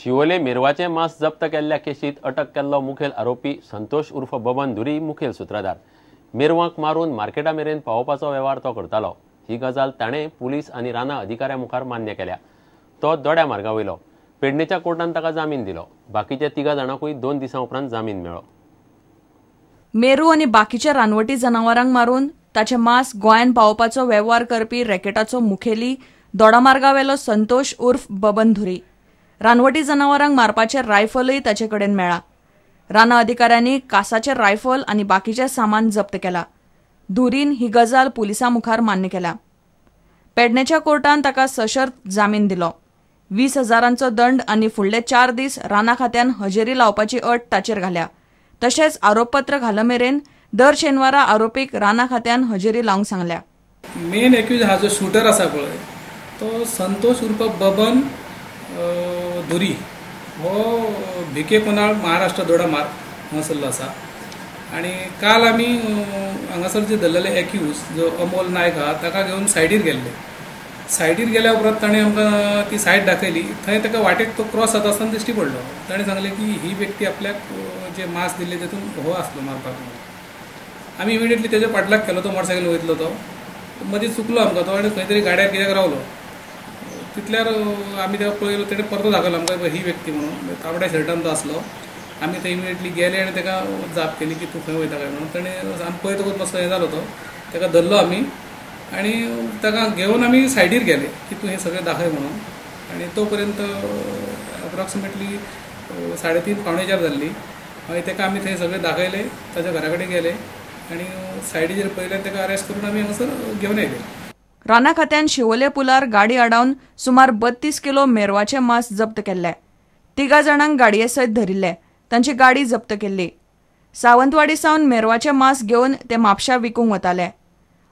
शिवोले मेरवाचे मांस जप्त केल्ल्या केशीत अटक केल्लो मुखेल आरोपी संतोष उर्फ बबन धुरी मुखेल सूत्रधार। मेरवांक मारून मार्केटा मेरेन पावोवपाचो वेव्हार तो करतालो। ही गजाल ताणें पुलीस आनी राना अधिकाऱ्यां मुखार मान्य केल्या। तो दोड्या मार्गा वयलो। पेडणेच्या कोर्टान ताका जामीन दिलो। बाकीच्या 3 जाणांकूय 2 दिसां उपरांत जामीन मेळ्ळो। मेरू आनी बाकीच्या रानवटी जनावरांक मारून ताचे मांस गोंयान पावोवपाचो वेव्हार करपी रॅकेटाचो मुखेली दोडामार्गावेलो संतोष उर्फ बबन धुरी। रानवटी जनावरांक मारपाचे रायफलय ताचे कडेन मेळ्ळा। राना अधिकाऱ्यांनी कासाचे रायफल आनी बाकीचे सामान जप्त केला। धुरीन ही गजाल पुलिसां मुखार मान्य केल्या। पेडणेच्या कोर्टान ताका सशर्त जामीन दिलो। 20,000 दंड आनी फुडले 4 दीस राना खात्यान हजेरी लावपाची अट ताचेर घाल्या। तशेंच आरोपपत्र घालमेरेन दर शेनवारा आरोपीक राना खात्यान हजेरी लावंक सांगल्या। मेन एक्यूज हा जो शूटर आसा पळय तो संतोष उर्फ बबन धुरी हो भिके कोनाळ महाराष्ट्र दोडामार्ग हांगासरलो आसा। आनी काल आमी हांगासर जे धरलेले एक्यूज जो अमोल नायक हा ताका घेवन सायडीर गेल्ले। सायडीर गेल्या उपरांत ताणें आमकां ती सायड दाखयली। थंय ताका वाटेक तो क्रॉस जाता आसतना दिश्टी पडलो। ताणें सांगलें की ही व्यक्ती आपल्याक जे मांस दिल्ले तेतून हो आसलो मारपाक म्हणून। आमी इमिडियटली तेजो फाटल्याक केलो। तो मोटरसायकल वयतलो तो मदीं चुकलो आमकां तो आनी खंय तरी गाड्यार कित्याक रावलो। तितल्यार आमी ताका पळयलो तेणें परतो दाखयलो आमकां ही व्यक्ती म्हणून तांबड्या शर्टान तो आसलो। आमी थंय इमिडियटली गेले आनी ताका जाप केली की तूं खंय वयता काय म्हणून। ताणें आमी पळयतकूच मातसो हें जालो तो ताका धरलो आमी आनी ताका घेवन आमी सायडीर गेले की तूं हें सगळें दाखय म्हणून। आनी तो पर्यंत अप्रॉक्सिमेटली 3:30 पावणे 4 जाल्ली। मागीर ताका आमी थंय सगळें दाखयलें ताच्या घरा कडेन गेले आनी सायडीचेर पयल्यार ताका अरेस्ट करून आमी हांगासर घेवन येयले। राना खात्यान शिवोले पुलार गाडी आडावन सुमार 32 किलो मेरवाचे मांस जप्त केल्ले। 3 जाणांक गाडये सयत धरिल्ले। तांची गाडी जप्त केल्ली। सावंतवाडी सावन मेरवाचे मांस घेवन ते म्हापशा विकूंक वताले।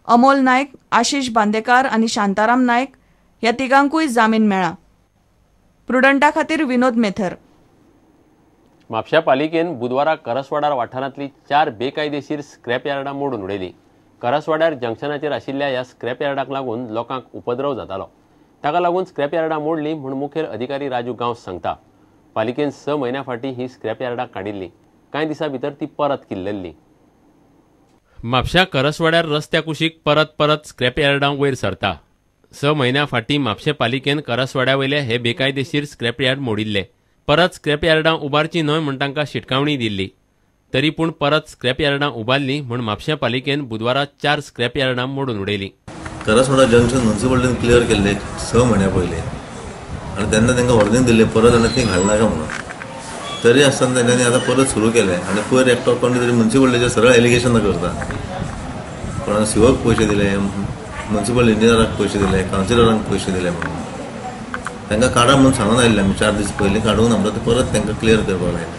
अमोल नायक, आशिष बांदेकार आनी शांताराम नायक ह्या 3गांकूय जामीन मेळ्ळा। प्रुडंटा खातीर विनोद मेथर। म्हापशा पालिकेन बुधवाराक करसवाडार वाठारांतली 4 बेकायदेशीर स्क्रॅप यार्डां मोडून उडयली। करसवाड्यार जंक्शनाचेर आशिल्ल्या ह्या स्क्रॅप यार्डाक लागून लोकांक उपद्रव जातालो। ताका लागून स्क्रॅप यार्डां मोडली म्हूण मुखेल अधिकारी राजू गांवस सांगता। पालिकेन 6 म्हयन्यां फाटीं ही स्क्रॅप यार्डां काडिल्ली। कांय दिसां भितर ती परत किल्लल्ली। म्हापशा करसवाड्यार रस्त्या कुशीक परत स्क्रॅप यार्डां वयर सरता। 6 म्हयन्यां फाटीं म्हापशे पालिकेन करसवाड्या वयले हे बेकायदेशीर स्क्रॅप यार्ड मोडिल्ले। परत स्क्रॅप यार्डां उबारची न्हय म्हूण तांकां शिटकावणी दिल्ली। तरी पूण परत स्क्रॅप यार्डां उबारली म्हूण म्हापशा पालिकेन बुधवारा 4 स्क्रॅप यार्डां मोडून उडयली। करसवाडा जंक्शन म्युनिसिपालिटीन क्लियर केल्ले 6 म्हयन्या पयलीं आनी तेन्ना तांकां वॉर्निंग दिल्लें परत आनी ती घालनाका म्हणून। तरी आसतना तेंच्यांनी आतां परत सुरू केलें आनी पयर एकटो कोण तरी म्युनिसिपालिटीचेर सरळ एलिगेशन करता। कोणाक सीओक पयशे दिले, म्युनिसिपल इंजिनियराक पयशे दिले, कावन्सिलरांक पयशे दिले म्हणून तांकां काडा म्हणून सांगून आयिल्लें आमी 4 दीस पयलीं काडून आमकां ते परत तांकां क्लियर करपाक लायलें।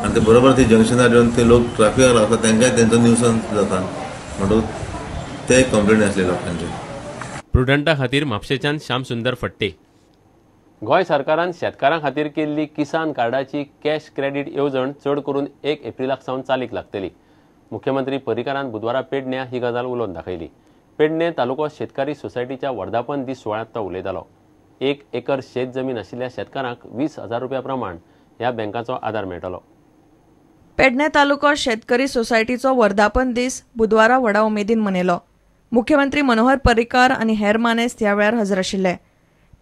आनी ते बरोबर ती जंक्शनार येवन ते लोक ट्रॅफिकाक रावतात तांकांय तेंचो न्यूसन्स जाता म्हणून ते कंप्लेन आसली लोकांची। प्रुडंटा खातीर म्हापशेच्यान श्याम सुंदर फट्टे। गोंय सरकारान शेतकारां खातीर केल्ली किसान कार्डाची कॅश क्रेडीट येवजण चड करून 1 एप्रिलाक सावन चालीक लागतली। मुख्यमंत्री पर्रीकारान बुधवारा पेडण्या ही गजाल उलोवन दाखयली। पेडणे तालुको शेतकारी सोसायटीच्या वर्धापन दीस सुवाळ्यांत तो उलयतालो। 1 एकर शेत जमीन आशिल्ल्या शेतकारांक 20,000 रुपया प्रमाण ह्या बँकाचो आदार मेळटलो। पेडणे तालुको शेतकरी सोसायटीचो वर्धापन दीस बुधवारा व्हडा उमेदीन मनयलो। मुख्यमंत्री मनोहर पर्रीकार आनी हेर मानेस्त ह्या वेळार हजर आशिल्ले।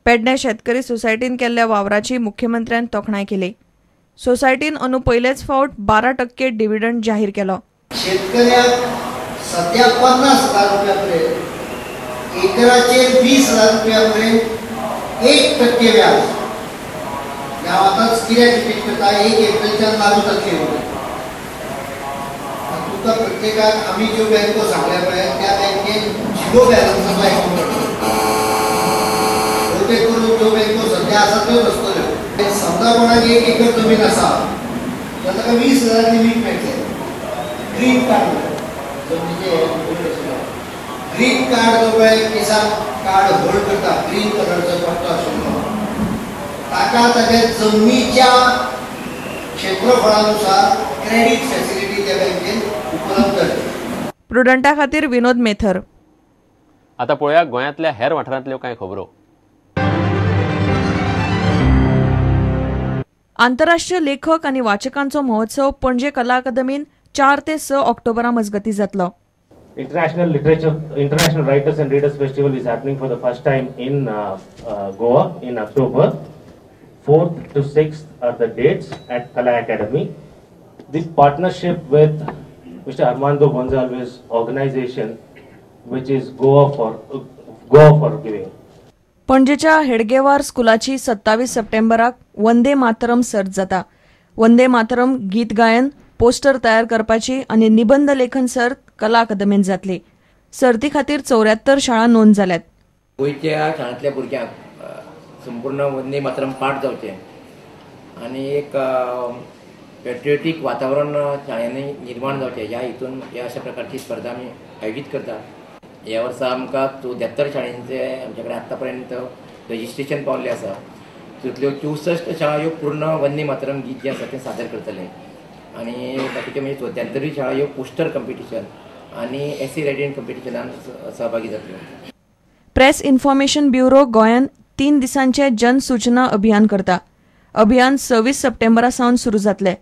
पेडणे शेतकरी सोसायटीन केल्ल्या वावराची मुख्यमंत्र्यान तोखणाय केली। सोसायटीन अंदू पयलेच फावट 12% डिव्हिडंड जाहीर केलो। शेतकऱ्याक सध्या 50,000 रुपया पर्यंत, एकराचेर 20,000 रुपया पर्यंत 1% व्याज ह्या आतांच कित्याक रिपीट करता 1 एप्रिलच्यान लागू जातली। तुका प्रत्येकाक आमी ज्यो बँको सांगल्या पळय त्या बँकेन 0 बॅलन्साचो अकाउंट करता। बहुतेक करून ज्यो बँको सध्या आसा त्योच आसतल्यो। समजा कोणाक 1 एकर जमीन आसा जाल्यार ताका 20,000 लिमीट मेळटलें। ग्रीन कार्ड ग्रीन कार्ड जो पळय किसान कार्ड होल्ड करता ग्रीन कलरचो पट्टो आशिल्लो ताका ताच्या जमनीच्या क्षेत्रफळानुसार क्रेडीट फॅसिलिटी त्या बँकेन उपलब्ध आसता। प्रुडंटा खातीर विनोद मेथर। आता पळोवया गोंयांतल्या हेर वाठारांतल्यो कांय खबरो। आंतरराष्ट्रीय लेखक आनी वाचकांचो महोत्सव पणजे कला अकादमीन 4 ते 6 ऑक्टोबरा मजगती जातलो. International Writers and Readers Festival is happening for the first time in Goa in October. 4th to 6th are the dates at Kala Academy. This partnership with Mr. Armando Gonzalez organization, which is Goa for Giving. पणजेच्या हेडगेवार स्कुलाची 27 सप्टेंबराक वंदे मातरम सर्त जाता. वंदे मातरम गीत गायन, poster तयार करपाची आनी निबंध लेखन सर्त कला अकादमीत जातली. सर्ती खातीर 74 शाळा नोंद जाल्यात. गोंयच्या शाळांतल्या भुरग्यांक संपूर्ण वंदे मातरम पाठ जावचें आनी एक पेट्रियोटीक वातावरण शाळेंनी निर्माण जावचें ह्या हितून ह्या अशा प्रकारची स्पर्धा आमी आयोजीत करतात. ह्या वर्सा आमकां 74 शाळेंचे आमचे कडेन आत्ता पर्यंत रजिस्ट्रेशन पावल्लें आसा. तितल्यो 64 शाळा ह्यो पूर्ण वंदे मातरम गीत जें आसा तें सादर करतले आनी बाकीचे म्हणजे 74 शाळा ह्यो पोस्टर कॉम्पिटिशन आनी एसी रायटिंग कॉम्पिटिशनांत सहभागी जातल्यो. प्रेस इन्फॉर्मेशन ब्युरो गोंयान 3 दिसांचे जनसूचना अभियान करता. अभियान 26 सप्टेंबरा सावन सुरू जातले.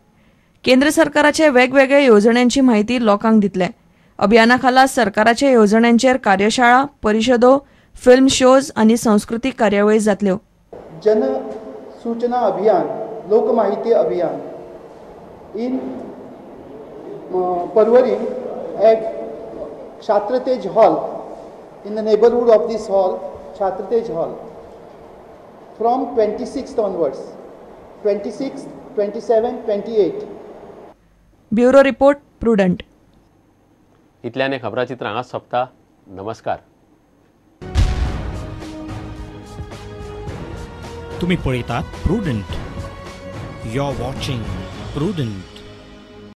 केंद्र सरकाराचे वेगवेगळ्या येवजण्यांची म्हायती लोकांक दितले. अभियाना खाला सरकाराच्या येवजण्यांचेर कार्यशाळा, परिशदो, फिल्म शोज आनी सांस्कृतीक कार्यावळी जातल्यो. जन सूचना अभियान, लोकमाहिती अभियान in Parwari at Chhatratej Hall, in the neighborhood of this hall, Chhatratej Hall, from 26th onwards, 26th, 27th, 28th. Bureau report Prudent. इतल्याने खबराचित्र हांगाच सोंपता. नमस्कार. तुम्ही पळयतात Prudent. You are watching prudent.